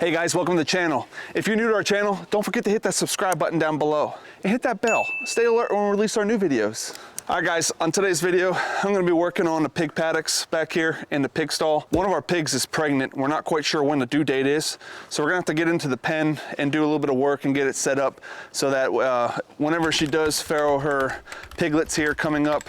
Hey guys, welcome to the channel. If you're new to our channel, don't forget to hit that subscribe button down below and hit that bell. Stay alert when we release our new videos. All right guys, on today's video, I'm gonna be working on the pig paddocks back here in the pig stall. One of our pigs is pregnant. We're not quite sure when the due date is. So we're gonna have to get into the pen and do a little bit of work and get it set up so that whenever she does farrow her piglets here coming up,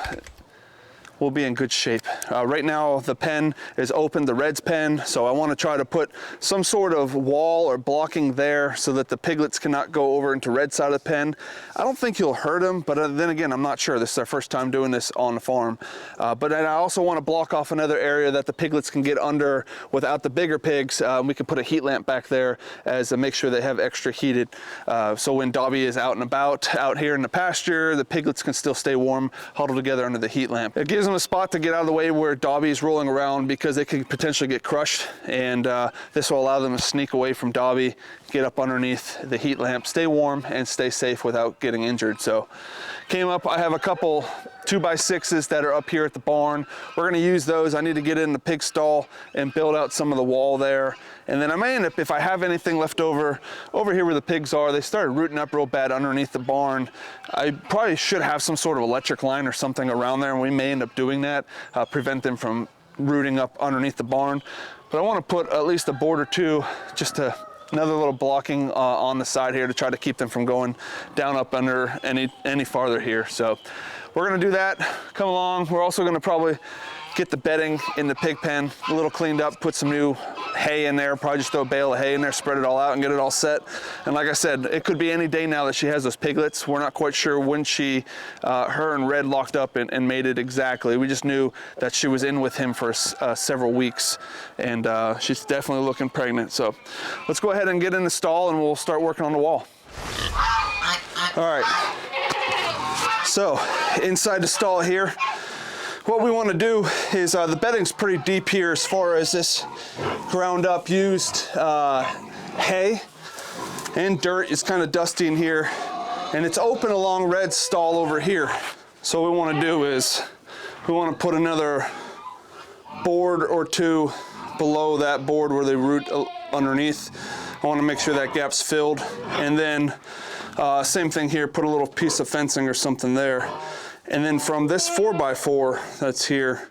we'll be in good shape. Right now the pen is open, the red's pen, so I want to try to put some sort of wall or blocking there so that the piglets cannot go over into red side of the pen. I don't think you'll hurt them, but then again, I'm not sure. This is our first time doing this on the farm. But then I also want to block off another area that the piglets can get under without the bigger pigs. We can put a heat lamp back there as to make sure they have extra heated. So when Dobby is out and about, out here in the pasture, the piglets can still stay warm, huddled together under the heat lamp. It gives them a spot to get out of the way where Dobby's rolling around because they could potentially get crushed, and this will allow them to sneak away from Dobby, get up underneath the heat lamp, stay warm and stay safe without getting injured. So came up, I have a couple 2x6s that are up here at the barn. We're going to use those. I need to get in the pig stall and build out some of the wall there. And then I may end up, if I have anything left over here where the pigs are, they started rooting up real bad underneath the barn. I probably should have some sort of electric line or something around there, and we may end up doing that, prevent them from rooting up underneath the barn. But I want to put at least a board or two, just to another little blocking on the side here to try to keep them from going down up under any farther here. So we're gonna do that, come along. We're also gonna probably get the bedding in the pig pen a little cleaned up, put some new hay in there, probably just throw a bale of hay in there, spread it all out and get it all set. And like I said, it could be any day now that she has those piglets. We're not quite sure when her and Red locked up and made it exactly. We just knew that she was in with him for several weeks, and she's definitely looking pregnant. So let's go ahead and get in the stall and we'll start working on the wall. All right, so inside the stall here, what we want to do is the bedding's pretty deep here as far as this ground up used hay and dirt. It's kind of dusty in here, and it's open along Red's stall over here. So what we want to do is we want to put another board or two below that board where they root underneath. I want to make sure that gap's filled, and then same thing here, put a little piece of fencing or something there. And then from this 4x4 that's here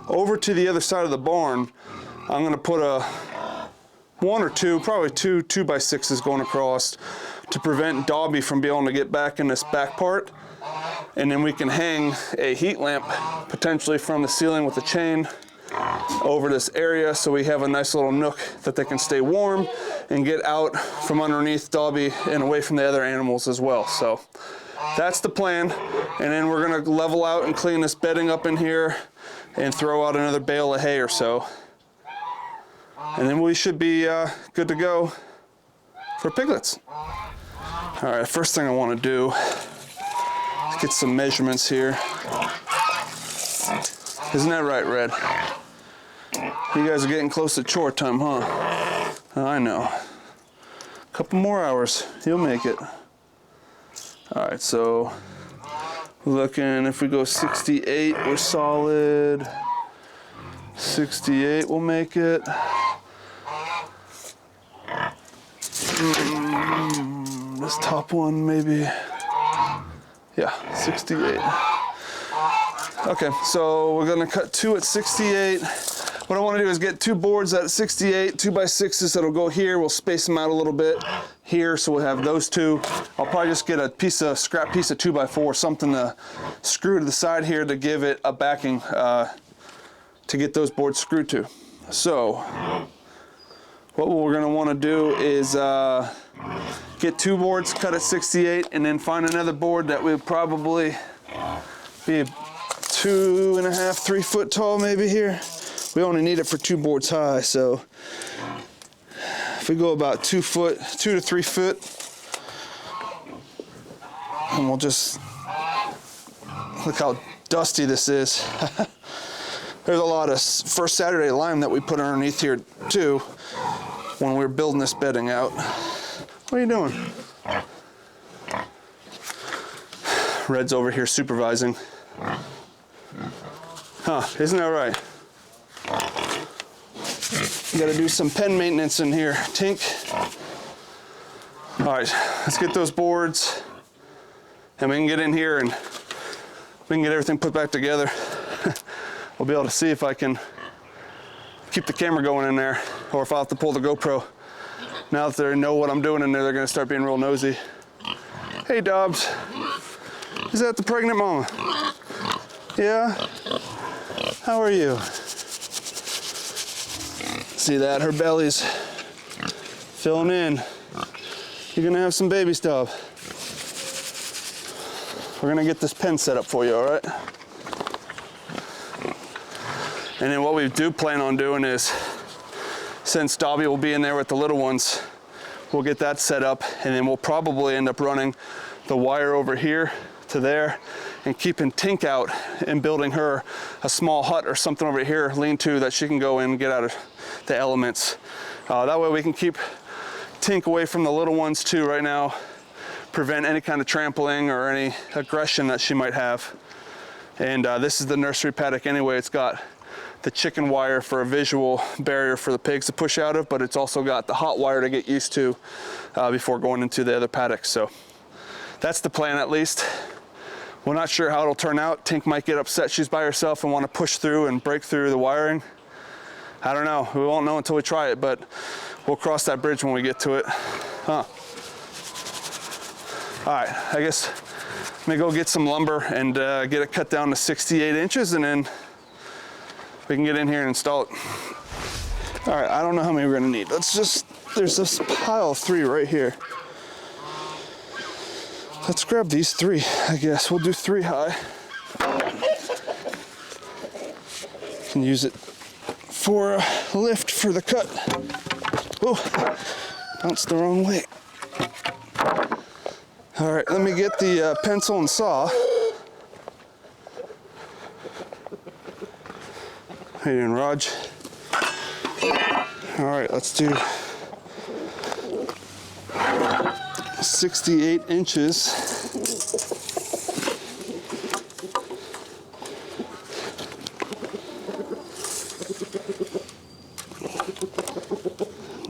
over to the other side of the barn, I'm going to put one or two, probably two 2x6s going across to prevent Dobby from being able to get back in this back part. And then we can hang a heat lamp potentially from the ceiling with a chain over this area, so we have a nice little nook that they can stay warm and get out from underneath Dobby and away from the other animals as well. So that's the plan. And then we're gonna level out and clean this bedding up in here and throw out another bale of hay or so. And then we should be good to go for piglets. All right, first thing I wanna do is get some measurements here. Isn't that right, Red? You guys are getting close to chore time, huh? I know. A couple more hours, you'll make it. All right, so looking, if we go 68, we're solid. 68 will make it. This top one maybe. Yeah, 68. Okay, so we're gonna cut two at 68. What I want to do is get two boards at 68, 2x6s that'll go here. We'll space them out a little bit here, so we'll have those two. I'll probably just get a scrap piece of 2x4, something to screw to the side here to give it a backing to get those boards screwed to. So what we're going to want to do is get two boards cut at 68, and then find another board that would probably be 2.5, 3 foot tall maybe here. We only need it for 2 boards high, so if we go about 2 to 3 foot, and we'll just look how dusty this is. There's a lot of First Saturday lime that we put underneath here too when we were building this bedding out. What are you doing? Red's over here supervising. Huh, isn't that right? Gotta do some pen maintenance in here. Tink. All right, let's get those boards and we can get in here and we can get everything put back together. We'll be able to see if I can keep the camera going in there or if I'll have to pull the GoPro. Now that they know what I'm doing in there, they're gonna start being real nosy. Hey, Dobbs. Is that the pregnant mama? Yeah? How are you? See that? Her belly's filling in. You're gonna have some baby stuff. We're gonna get this pen set up for you, all right? And then what we do plan on doing is, since Dobby will be in there with the little ones, we'll get that set up and then we'll probably end up running the wire over here to there and keeping Tink out and building her a small hut or something over here, lean-to, that she can go in and get out of the elements. That way we can keep Tink away from the little ones too right now, prevent any kind of trampling or any aggression that she might have. And this is the nursery paddock anyway. It's got the chicken wire for a visual barrier for the pigs to push out of, but it's also got the hot wire to get used to before going into the other paddocks. So that's the plan, at least. We're not sure how it'll turn out. Tink might get upset she's by herself and want to push through and break through the wiring. I don't know. We won't know until we try it, but we'll cross that bridge when we get to it. Huh. All right, I guess let me go get some lumber and get it cut down to 68 inches and then we can get in here and install it. All right, I don't know how many we're gonna need. There's this pile of 3 right here. Let's grab these 3, I guess. We'll do 3 high. Can use it for a lift for the cut. Oh, bounced the wrong way. All right, let me get the pencil and saw. How you doing, Raj? All right, let's do 68 inches.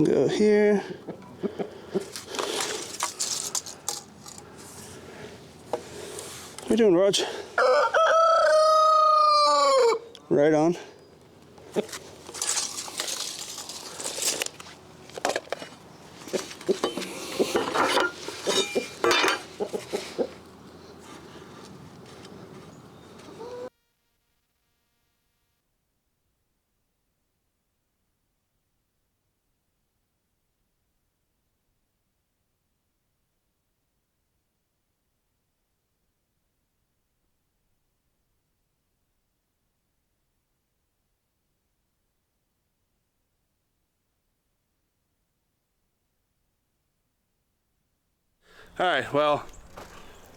Go here. How you doing, Raj? Right on. All right, well,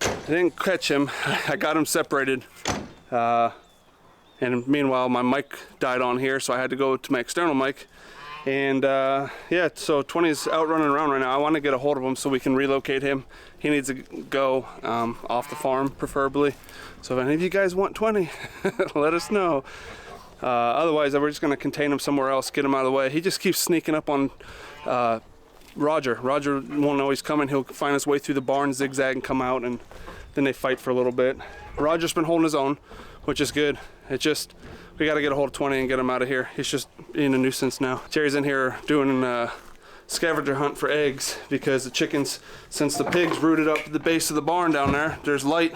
I didn't catch him. I got him separated. And meanwhile, my mic died on here, so I had to go to my external mic. And yeah, so 20's out running around right now. I want to get a hold of him so we can relocate him. He needs to go off the farm, preferably. So if any of you guys want 20, let us know. Otherwise, we're just going to contain him somewhere else, get him out of the way. He just keeps sneaking up on Roger. Roger won't know he's coming. He'll find his way through the barn, zigzag, and come out, and then they fight for a little bit. Roger's been holding his own, which is good. It's just, we got to get a hold of 20 and get him out of here. He's just being a nuisance now. Jerry's in here doing a scavenger hunt for eggs because the chickens, since the pigs rooted up the base of the barn down there, there's light,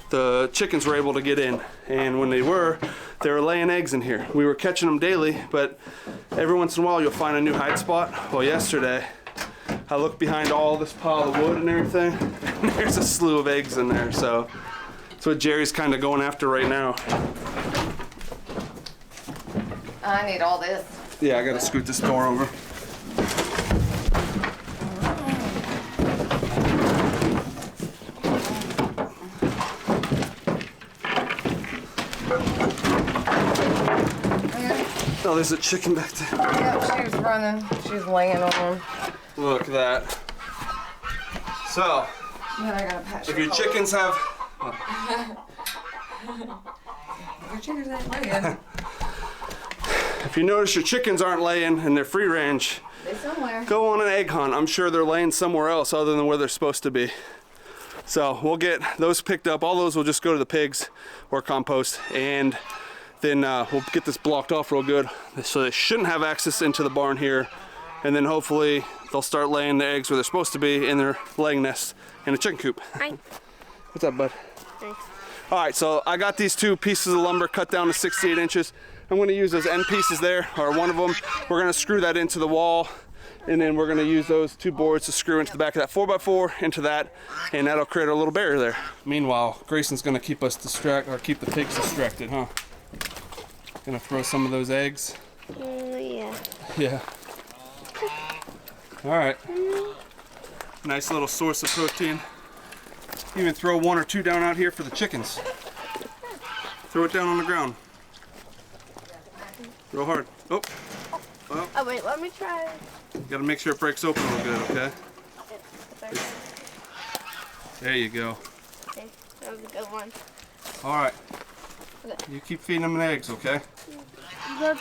the chickens were able to get in. And when they were laying eggs in here. We were catching them daily, but every once in a while you'll find a new hide spot. Well, yesterday, I looked behind all this pile of wood and everything, and there's a slew of eggs in there. So that's what Jerry's kind of going after right now. I need all this. Yeah, I gotta scoot this door over. Oh, there's a chicken back there. Yep, she was running. She was laying on. Look at that. So, if your chickens have... Your chickens ain't laying. If If you notice your chickens aren't laying and they're free range, They're somewhere. go on an egg hunt. I'm sure they're laying somewhere else other than where they're supposed to be. So we'll get those picked up. All those will just go to the pigs or compost, and then we'll get this blocked off real good so they shouldn't have access into the barn here. And then hopefully they'll start laying the eggs where they're supposed to be in their laying nest in a chicken coop. Hi. What's up, bud? Thanks. All right, so I got these 2 pieces of lumber cut down to 68 inches. I'm gonna use those end pieces there, or one of them. We're gonna screw that into the wall, and then we're gonna use those 2 boards to screw into the back of that 4x4 into that, and that'll create a little barrier there. Meanwhile, Grayson's gonna keep us keep the pigs distracted, huh? Gonna throw some of those eggs. Yeah. Yeah. All right. Nice little source of protein. Even throw 1 or 2 down out here for the chickens. Throw it down on the ground. Real hard. Oh. Well, Oh wait, let me try. gotta make sure it breaks open real good, okay? There you go. Okay, that was a good one. All right. Okay. You keep feeding them eggs, okay? Go to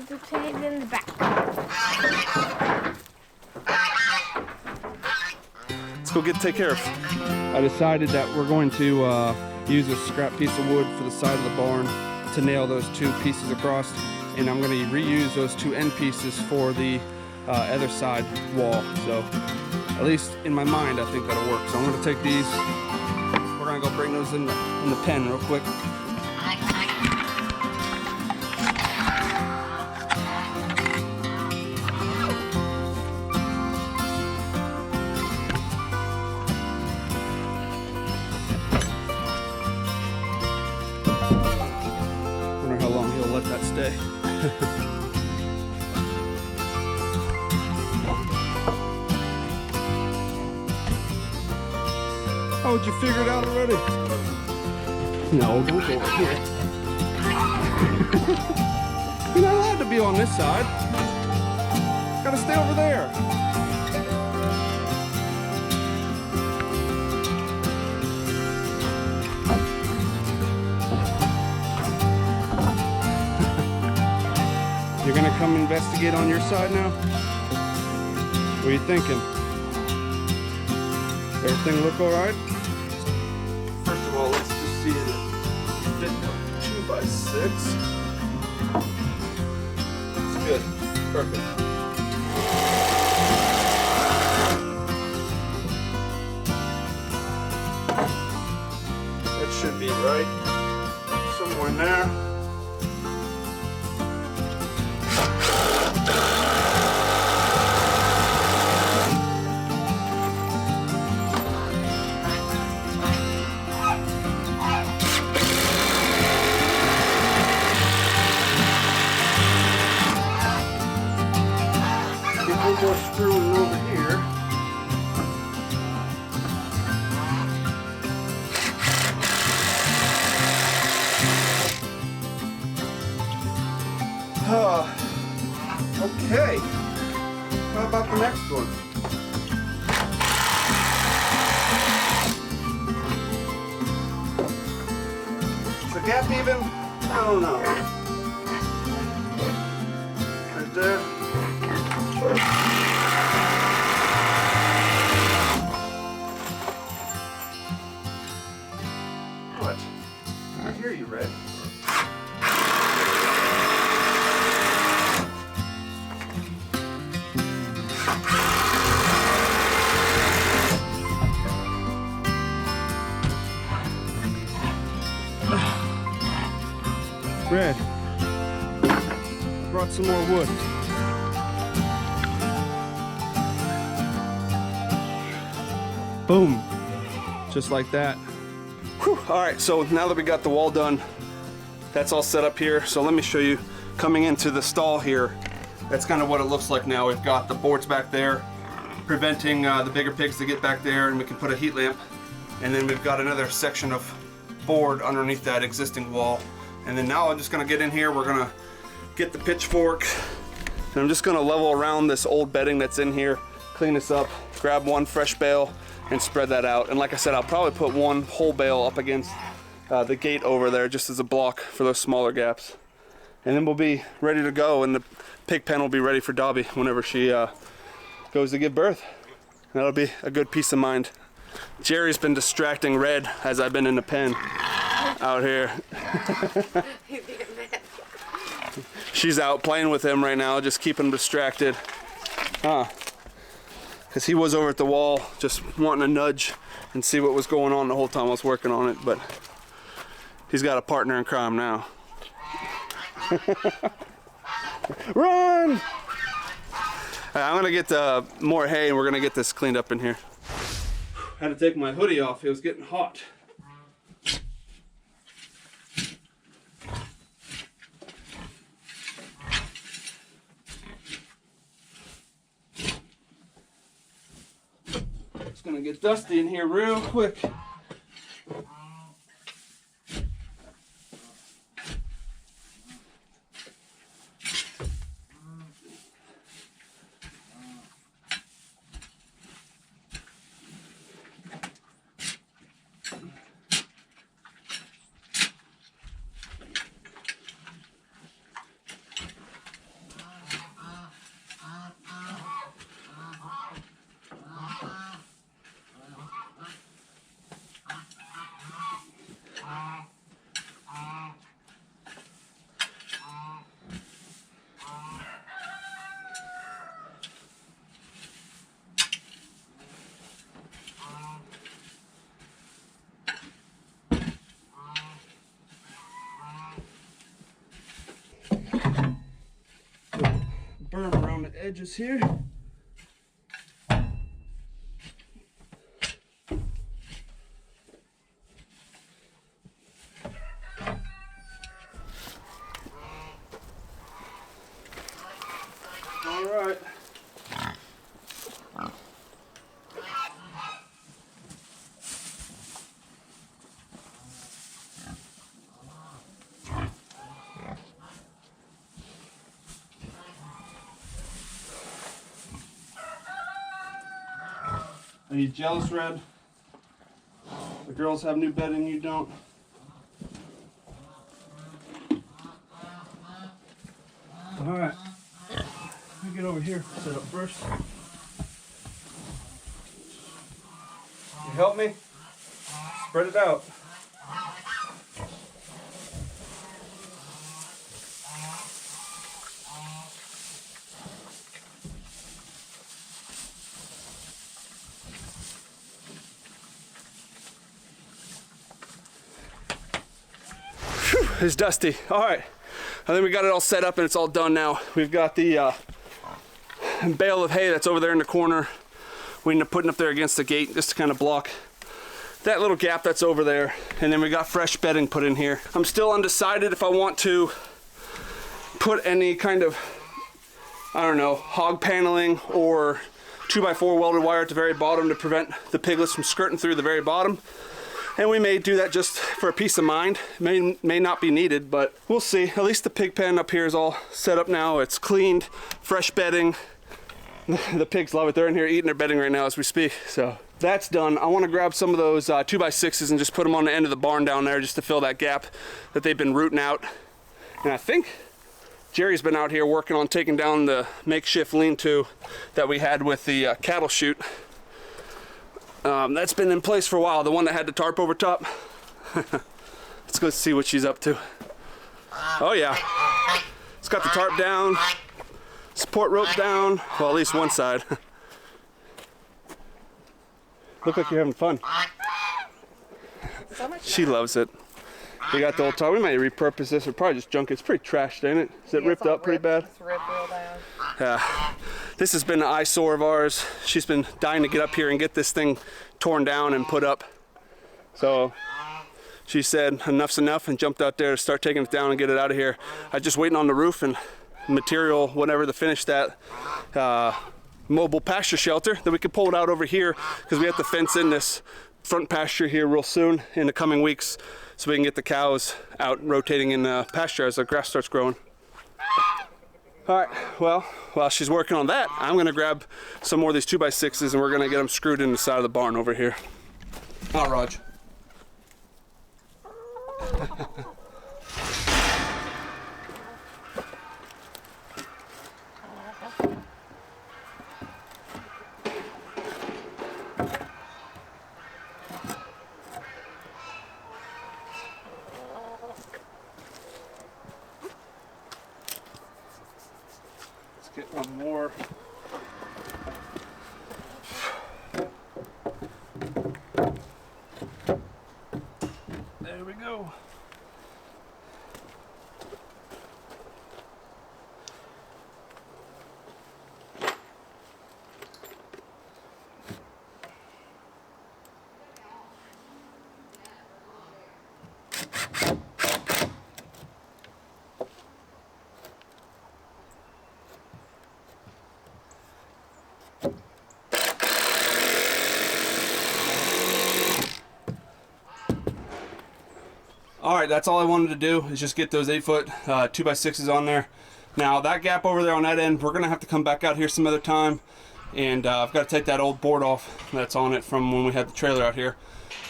the cage in the back. Let's go take care of. I decided that we're going to use a scrap piece of wood for the side of the barn to nail those 2 pieces across, and I'm going to reuse those 2 end pieces for the other side wall. So at least in my mind, I think that'll work. So I'm going to take these. We're going to go bring those in the pen real quick. Wonder how long he'll let that stay. Oh, did you figure it out already? No, don't go over here. You're not allowed to be on this side. Gotta stay over there. You're gonna come investigate on your side now? What are you thinking? Everything look all right? First of all, let's just see the fit of 2x6. It's good. Perfect. That should be right. Somewhere in there. More screwing over here. Okay. How about the next one? Is the gap even? I don't know. Right there. What? I hear you, Red. Red, I brought some more wood. Boom, just like that. Whew. All right, so now that we got the wall done, that's all set up here. So let me show you coming into the stall here. That's kind of what it looks like now. We've got the boards back there, preventing the bigger pigs to get back there, and we can put a heat lamp. And then we've got another section of board underneath that existing wall. And then now I'm just gonna get in here, we're gonna get the pitchfork, and I'm just gonna level around this old bedding that's in here, clean this up, grab one fresh bale, and spread that out. And like I said, I'll probably put one whole bale up against the gate over there just as a block for those smaller gaps. And then we'll be ready to go, and the pig pen will be ready for Dobby whenever she goes to give birth. That'll be a good peace of mind. Jerry's been distracting Red as I've been in the pen out here. She's out playing with him right now, just keeping him distracted. Because he was over at the wall just wanting to nudge and see what was going on the whole time I was working on it, but he's got a partner in crime now. Run! I'm gonna get more hay and we're gonna get this cleaned up in here. Had to take my hoodie off, it was getting hot. It's gonna get dusty in here real quick. Berm around the edges here. All right. Are you jealous, Red? The girls have new bedding, you don't? Alright. Let me get over here, set up first. You help me? Spread it out. It's dusty. All right, I think we got it all set up and it's all done now. We've got the bale of hay that's over there in the corner. We need to put it up there against the gate just to kind of block that little gap that's over there. And then we got fresh bedding put in here. I'm still undecided if I want to put any kind of, I don't know, hog paneling or 2x4 welded wire at the very bottom to prevent the piglets from skirting through the very bottom. And we may do that just for a peace of mind. May not be needed, but we'll see. At least the pig pen up here is all set up now. It's cleaned, fresh bedding. The pigs love it. They're in here eating their bedding right now as we speak. So that's done. I want to grab some of those 2x6s and just put them on the end of the barn down there just to fill that gap that they've been rooting out. And I think Jerry's been out here working on taking down the makeshift lean-to that we had with the cattle chute. That's been in place for a while, the one that had the tarp over top. Let's go see what she's up to. Oh yeah, it's got the tarp down, support rope down, well at least one side. Look like you're having fun. She loves it. We got the old tarp. We might repurpose this or probably just junk it. It's pretty trashed, ain't it? Is it ripped up pretty bad? It's ripped real bad. Yeah. This has been an eyesore of ours. She's been dying to get up here and get this thing torn down and put up. So she said enough's enough and jumped out there to start taking it down and get it out of here. I was just waiting on the roof and material, whatever, to finish that mobile pasture shelter. Then we could pull it out over here because we have to fence in this front pasture here real soon in the coming weeks so we can get the cows out rotating in the pasture as the grass starts growing. All right, well, while she's working on that, I'm gonna grab some more of these 2x6s and we're gonna get them screwed in the side of the barn over here. Oh, Raj. All right, that's all I wanted to do is just get those 8-foot 2x6s on there. Now that gap over there on that end, we're gonna have to come back out here some other time, and I've got to take that old board off that's on it from when we had the trailer out here.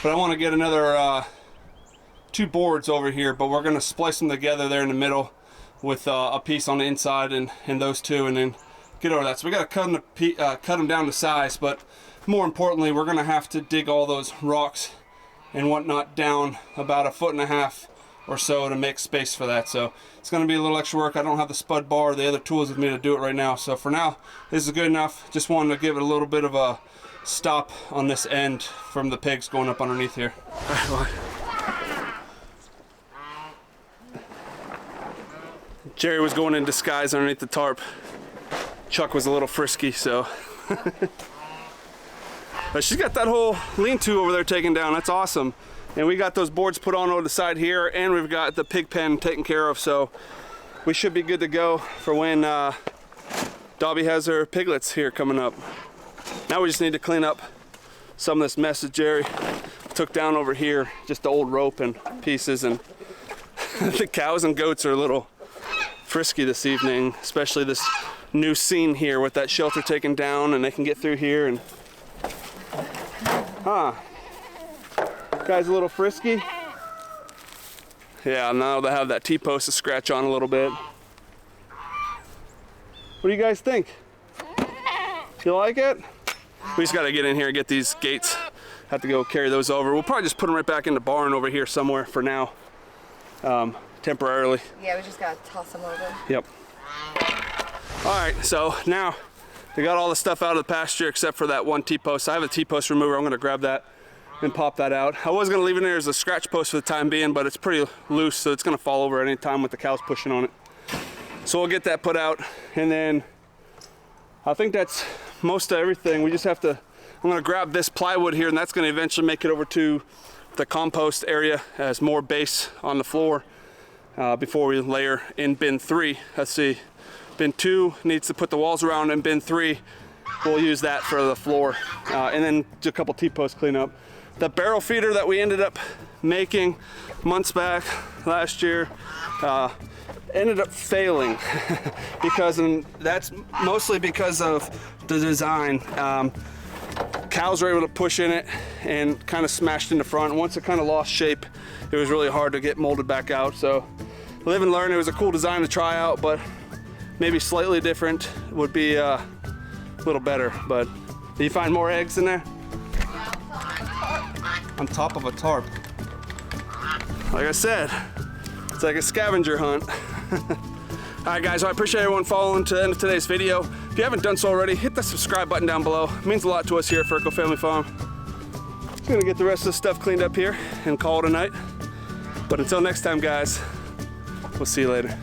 But I want to get another 2 boards over here, but we're gonna splice them together there in the middle with a piece on the inside and those 2, and then get over that. So we got to cut them down to size, but more importantly, we're gonna have to dig all those rocks and whatnot down about 1.5 feet or so to make space for that. So it's going to be a little extra work. I don't have the spud bar or the other tools with me to do it right now. So for now, this is good enough. Just wanted to give it a little bit of a stop on this end from the pigs going up underneath here. Jerry was going in disguise underneath the tarp. Chuck was a little frisky, so. But she's got that whole lean-to over there taken down. That's awesome. And we got those boards put on over the side here, and we've got the pig pen taken care of, so we should be good to go for when Dobby has her piglets here coming up. Now we just need to clean up some of this mess that Jerry took down over here, just the old rope and pieces, and the cows and goats are a little frisky this evening, especially this new scene here with that shelter taken down, and they can get through here. And guy's a little frisky. Yeah, now they have that T-post to scratch on a little bit. What do you guys think? You like it? We just got to get in here and get these gates. Have to go carry those over. We'll probably just put them right back in the barn over here somewhere for now, temporarily. Yeah, we just got to toss them over. Yep. All right, so now we got all the stuff out of the pasture except for that one T-post. I have a T-post remover. I'm going to grab that and pop that out. I was going to leave it in there as a scratch post for the time being, but it's pretty loose, so it's going to fall over at any time with the cows pushing on it. So we'll get that put out, and then I think that's most of everything. We just have to, I'm going to grab this plywood here, and that's going to eventually make it over to the compost area as more base on the floor before we layer in bin 3. Let's see, bin 2 needs to put the walls around, and bin 3 we'll use that for the floor, and then just a couple T-post cleanup. The barrel feeder that we ended up making months back last year ended up failing because, and that's mostly because of the design. Cows were able to push in it and kind of smashed in the front. Once it kind of lost shape, it was really hard to get molded back out. So live and learn. It was a cool design to try out, but maybe slightly different would be a little better. But do you find more eggs in there? On top of a tarp. Like I said, it's like a scavenger hunt. All right, guys, I appreciate everyone following to the end of today's video. If you haven't done so already, hit the subscribe button down below. It means a lot to us here at Ferko Family Farm. Just gonna get the rest of the stuff cleaned up here and call it a night. But until next time, guys, we'll see you later.